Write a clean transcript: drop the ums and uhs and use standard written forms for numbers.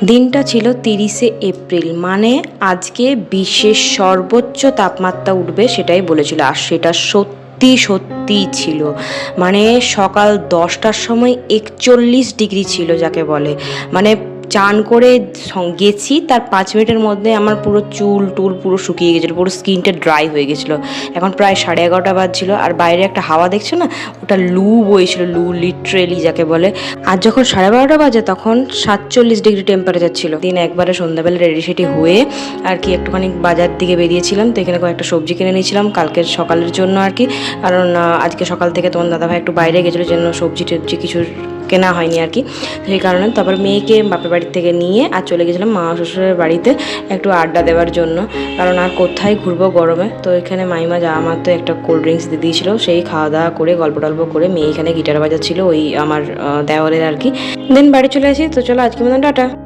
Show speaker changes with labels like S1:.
S1: দিনটা ছিল 30শে এপ্রিল, মানে আজকে বিশ্বের সর্বোচ্চ তাপমাত্রা উঠবে সেটাই বলেছিল, আর সেটা সত্যি সত্যি ছিল। মানে সকাল 10টার সময় 41 ডিগ্রি ছিল, যাকে বলে মানে চান করে গেছি তার 5 মিনিটের মধ্যে আমার পুরো চুল টুল পুরো শুকিয়ে গেছিলো, পুরো স্কিনটা ড্রাই হয়ে গেছিলো। এখন প্রায় 11:30 বাজছিল, আর বাইরে একটা হাওয়া দেখছো না, ওটা লু বইছিল, লু লিটারেলি যাকে বলে। আর যখন 12:30 বাজে তখন 47 ডিগ্রি টেম্পারেচার ছিল। দিন একবারে সন্ধ্যাবেলা রেডি সেটি হয়ে আর কি একটুখানি বাজার দিকে বেরিয়েছিলাম, তো এখানে কয়েকটা সবজি কিনে নিয়েছিলাম কালকের সকালের জন্য আর কি। কারণ আজকে সকাল থেকে তোমার দাদাভাই একটু বাইরে গেছিলো, জন্য সবজি টবজি কিছু কেনা হয়নি আর কি, সেই কারণে। তারপর মেয়েকে বাপের বাড়ির থেকে নিয়ে আর চলে গেছিলাম মা শ্বশুরের বাড়িতে একটু আড্ডা দেওয়ার জন্য, কারণ আর কোথায় ঘুরবো গরমে। তো এখানে মাইমা যাওয়া মাত্র একটা কোল্ড ড্রিঙ্কস দিয়ে দিয়েছিলো, সেই খাওয়া দাওয়া করে গল্প টল্প করে মেয়ে এখানে গিটার বাজাচ্ছিল, ওই আমার দেওয়ারের আর কি। দেন বাড়ি চলে আসি। তো চলো আজকে মতন টাটা।